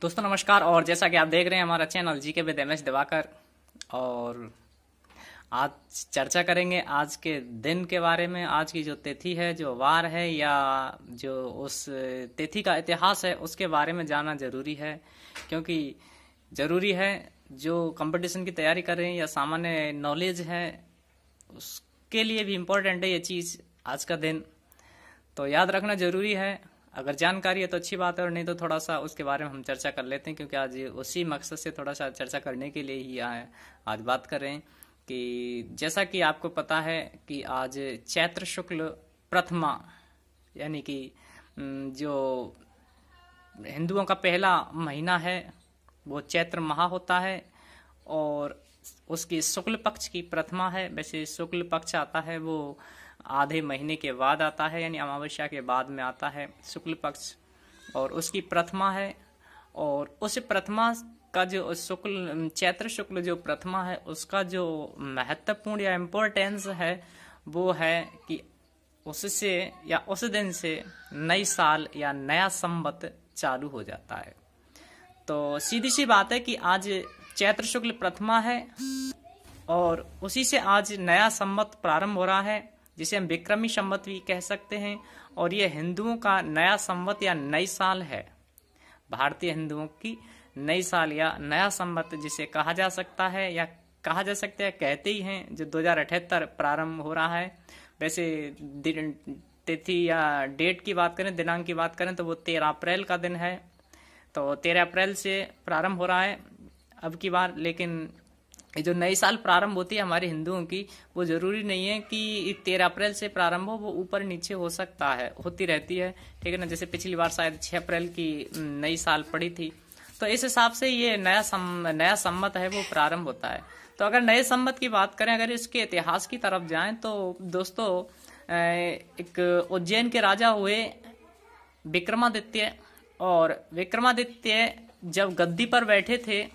दोस्तों नमस्कार। और जैसा कि आप देख रहे हैं हमारा channel GK with MS Diwakar, और आज चर्चा करेंगे आज के दिन के बारे में। आज की जो तिथि है, जो वार है, या जो उस तिथि का इतिहास है, उसके बारे में जानना जरूरी है। क्योंकि जरूरी है, जो कंपटीशन की तैयारी कर रहे हैं या सामान्य नॉलेज है उसके लिए भी इम्पोर्टेंट है ये चीज़, आज का दिन। तो याद रखना जरूरी है। अगर जानकारी है तो अच्छी बात है, और नहीं तो थोड़ा सा उसके बारे में हम चर्चा कर लेते हैं। क्योंकि आज उसी मकसद से थोड़ा सा चर्चा करने के लिए ही आज बात कर रहे हैं कि जैसा कि आपको पता है कि आज चैत्र शुक्ल प्रथमा, यानी कि जो हिंदुओं का पहला महीना है वो चैत्र माह होता है, और उसकी शुक्ल पक्ष की प्रथमा है। वैसे शुक्ल पक्ष आता है वो आधे महीने के बाद आता है, यानी अमावस्या के बाद में आता है शुक्ल पक्ष, और उसकी प्रथमा है। और उस प्रथमा का जो शुक्ल चैत्र शुक्ल जो प्रथमा है, उसका जो महत्वपूर्ण या इम्पोर्टेंस है वो है कि उससे या उस दिन से नई साल या नया संवत चालू हो जाता है। तो सीधी सी बात है कि आज चैत्र शुक्ल प्रथमा है, और उसी से आज नया संवत प्रारंभ हो रहा है, जिसे हम विक्रमी संवत भी कह सकते हैं। और ये हिंदुओं का नया संवत या नई साल है, भारतीय हिंदुओं की नई साल या नया संवत जिसे कहा जा सकता है, या कहा जा सकता है, कहते ही हैं, जो 2078 प्रारंभ हो रहा है। वैसे तिथि या डेट की बात करें, दिनांक की बात करें, तो वो 13 अप्रैल का दिन है। तो 13 अप्रैल से प्रारंभ हो रहा है अब की बार। लेकिन जो नई साल प्रारंभ होती है हमारे हिंदुओं की, वो जरूरी नहीं है कि 13 अप्रैल से प्रारंभ हो, वो ऊपर नीचे हो सकता है, होती रहती है, ठीक है ना। जैसे पिछली बार शायद 6 अप्रैल की नई साल पड़ी थी, तो इस हिसाब से ये नया संवत है वो प्रारंभ होता है। तो अगर नए संवत की बात करें, अगर इसके इतिहास की तरफ जाएं, तो दोस्तों एक उज्जैन के राजा हुए विक्रमादित्य, और विक्रमादित्य जब गद्दी पर बैठे थे,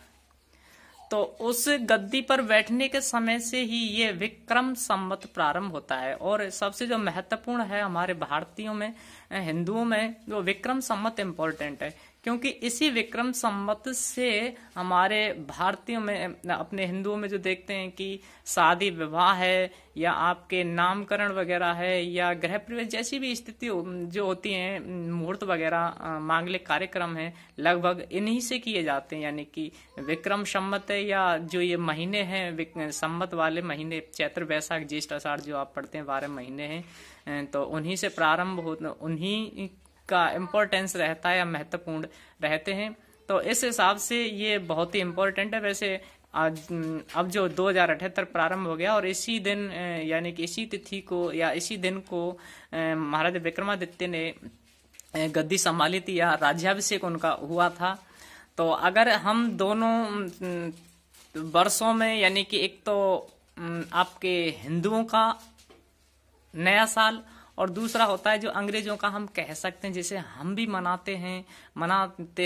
तो उस गद्दी पर बैठने के समय से ही ये विक्रम संवत प्रारंभ होता है। और सबसे जो महत्वपूर्ण है हमारे भारतीयों में, हिंदुओं में, वो विक्रम संवत इम्पोर्टेंट है। क्योंकि इसी विक्रम संवत से हमारे भारतीयों में, अपने हिंदुओं में जो देखते हैं कि शादी विवाह है, या आपके नामकरण वगैरह है, या गृह प्रवेश जैसी भी स्थिति जो होती है, मुहूर्त वगैरह, मांगलिक कार्यक्रम है, लगभग इन्हीं से किए जाते हैं। यानी कि विक्रम संवत है, या जो ये महीने हैं संवत वाले महीने, चैत्र वैशाख ज्येष्ठ आषाढ़ जो आप पढ़ते हैं 12 महीने हैं, तो उन्हीं से प्रारंभ हो, उन्हीं का इम्पोर्टेंस रहता है या महत्वपूर्ण रहते हैं। तो इस हिसाब से ये बहुत ही इम्पोर्टेंट है। वैसे आज अब जो 2078 प्रारंभ हो गया, और इसी दिन यानी कि इसी तिथि को या इसी दिन को महाराजा विक्रमादित्य ने गद्दी संभाली थी, या राज्याभिषेक उनका हुआ था। तो अगर हम दोनों वर्षों में, यानी कि एक तो आपके हिंदुओं का नया साल, और दूसरा होता है जो अंग्रेजों का, हम कह सकते हैं, जिसे हम भी मनाते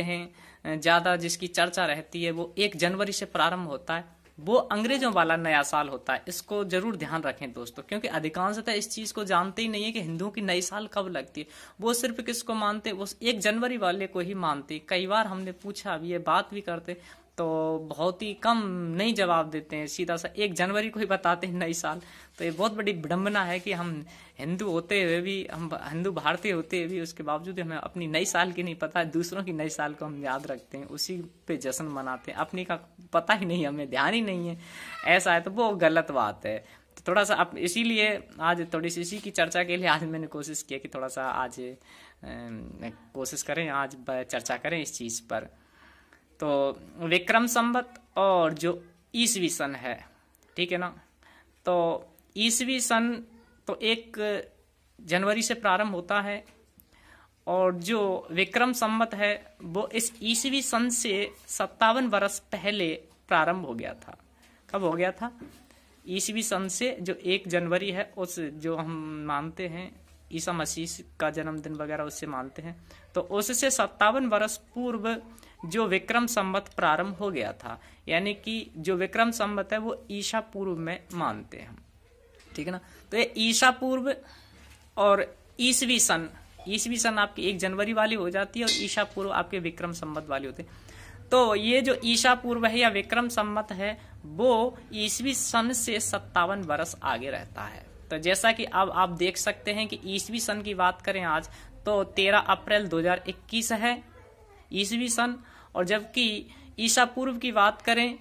हैं ज्यादा, जिसकी चर्चा रहती है, वो 1 जनवरी से प्रारंभ होता है। वो अंग्रेजों वाला नया साल होता है। इसको जरूर ध्यान रखें दोस्तों, क्योंकि अधिकांशतः इस चीज को जानते ही नहीं है कि हिंदुओं की नई साल कब लगती है। वो सिर्फ किसको मानते, वो 1 जनवरी वाले को ही मानते। कई बार हमने पूछा, अभी ये बात भी करते, तो बहुत ही कम नहीं जवाब देते हैं, सीधा सा 1 जनवरी को ही बताते हैं नई साल। तो ये बहुत बड़ी विडंबना है कि हम हिंदू होते हुए भी, हम हिंदू भारतीय होते हुए भी, उसके बावजूद हमें अपनी नई साल की नहीं पता है। दूसरों की नई साल को हम याद रखते हैं, उसी पे जश्न मनाते हैं, अपनी का पता ही नहीं, हमें ध्यान ही नहीं है। ऐसा है तो वो गलत बात है। तो थोड़ा सा इसीलिए आज थोड़ी सी इसी की चर्चा के लिए आज मैंने कोशिश किया कि थोड़ा सा आज कोशिश करें, आज चर्चा करें इस चीज पर। तो विक्रम संवत और जो ईसवी सन है, ठीक है ना। तो ईसवी सन तो 1 जनवरी से प्रारंभ होता है, और जो विक्रम संवत है वो इस ईसवी सन से 57 वर्ष पहले प्रारंभ हो गया था। कब हो गया था? ईसवी सन से जो 1 जनवरी है, उस जो हम मानते हैं ईसा मसीह का जन्मदिन वगैरह, उससे मानते हैं, तो उससे 57 वर्ष पूर्व जो विक्रम संवत प्रारंभ हो गया था। यानी कि जो विक्रम संवत है वो ईसा पूर्व में मानते हैं हम, ठीक है ना। तो ये ईसा पूर्व और ईसवी सन ईसवी सन आपकी 1 जनवरी वाली हो जाती है और ईसा पूर्व आपके विक्रम संवत वाली होती है। तो ये जो ईसा पूर्व है या विक्रम संवत है वो ईसवी सन से 57 वर्ष आगे रहता है। तो जैसा कि अब आप देख सकते हैं कि ईसवी सन की बात करें आज तो 13 अप्रैल 2021 है ईसवी सन, और जबकि ईसा पूर्व की बात करें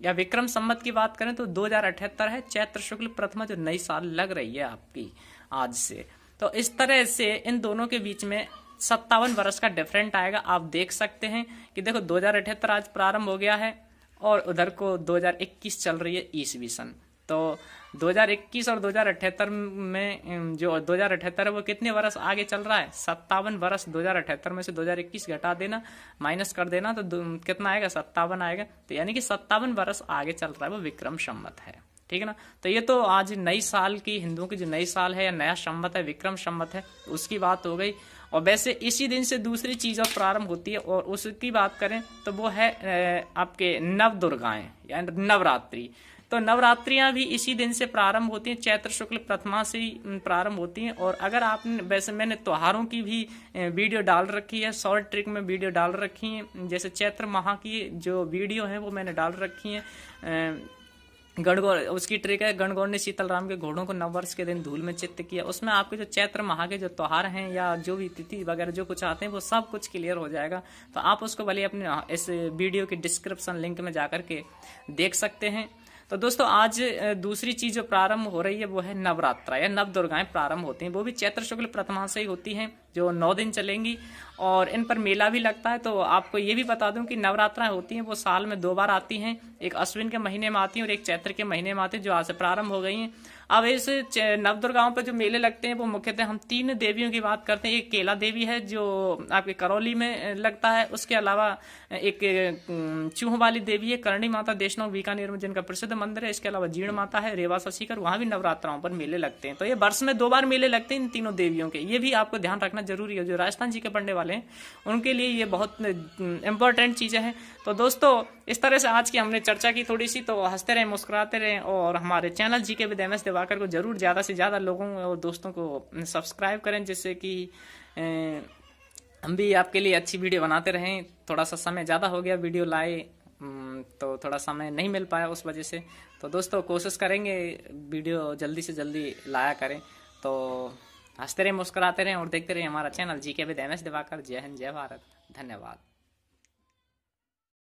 या विक्रम संवत की बात करें तो 2078 है, चैत्र शुक्ल प्रथमा जो नई साल लग रही है आपकी आज से। तो इस तरह से इन दोनों के बीच में 57 वर्ष का डिफरेंट आएगा। आप देख सकते हैं कि देखो 2078 आज प्रारंभ हो गया है और उधर को 2021 चल रही है ईसवी सन। तो 2021 और 2078 में जो 2078 है वो कितने वर्ष आगे चल रहा है? 57 वर्ष। 2078 में से 2021 घटा देना, माइनस कर देना तो कितना आएगा? 57 आएगा। तो यानी कि 57 वर्ष आगे चल रहा है वो विक्रम संवत है, ठीक है ना। तो ये तो आज नई साल की, हिंदुओं की जो नई साल है या नया संवत है विक्रम संवत है उसकी बात हो गई। और वैसे इसी दिन से दूसरी चीज और प्रारंभ होती है और उसकी बात करें तो वो है आपके नव दुर्गाएं या नवरात्रि। तो नवरात्रियां भी इसी दिन से प्रारंभ होती हैं, चैत्र शुक्ल प्रथमा से ही प्रारंभ होती हैं। और अगर आपने, वैसे मैंने त्योहारों की भी वीडियो डाल रखी है, शॉर्ट ट्रिक में वीडियो डाल रखी है, जैसे चैत्र माह की जो वीडियो है वो मैंने डाल रखी है। गणगौर उसकी ट्रिक है, गणगौर ने सीताराम के घोड़ों को नववर्ष के दिन धूल में चित्त किया। उसमें आपके जो चैत्र माह के जो त्योहार हैं या जो भी तिथि वगैरह जो कुछ आते हैं वो सब कुछ क्लियर हो जाएगा। तो आप उसको भले अपने इस वीडियो के डिस्क्रिप्शन लिंक में जाकर के देख सकते हैं। तो दोस्तों आज दूसरी चीज जो प्रारंभ हो रही है वो है नवरात्रा या नव दुर्गाएं प्रारंभ होती हैं। वो भी चैत्र शुक्ल प्रथमा से ही होती हैं जो 9 दिन चलेंगी और इन पर मेला भी लगता है। तो आपको ये भी बता दूं कि नवरात्राएं होती हैं वो साल में 2 बार आती हैं, एक अश्विन के महीने में आती है और एक चैत्र के महीने में आती है जो आज से प्रारंभ हो गई हैं। अब इस नवदुर्गाओं पर जो मेले लगते हैं वो मुख्यतः हम 3 देवियों की बात करते हैं। एक केला देवी है जो आपके करौली में लगता है, उसके अलावा एक चूह वाली देवी है करणी माता देशनोक बीकानेर में जिनका प्रसिद्ध मंदिर है। इसके अलावा जीर्ण माता है रेवा शशिकर, वहां भी नवरात्राओं पर मेले लगते हैं। तो ये वर्ष में 2 बार मेले लगते हैं इन तीनों देवियों के, ये भी आपको ध्यान रखना जरूरी है। जो राजस्थान जी के पढ़ने वाले हैं उनके लिए ये बहुत इंपॉर्टेंट चीजें हैं। तो दोस्तों इस तरह से आज की हमने चर्चा की थोड़ी सी, तो हंसते रहे मुस्कुराते रहे और हमारे channel GK with MS Diwakar को जरूर ज्यादा से ज्यादा लोगों और दोस्तों को सब्सक्राइब करें, जिससे कि हम भी आपके लिए अच्छी वीडियो बनाते रहें। थोड़ा सा समय ज्यादा हो गया वीडियो लाए तो थोड़ा समय नहीं मिल पाया उस वजह से। तो दोस्तों कोशिश करेंगे वीडियो जल्दी से जल्दी लाया करें। तो हंसते रहे मुस्कुराते रहें और देखते रहे हमारा channel GK with MS Diwakar. जय हिंद, जय भारत, धन्यवाद।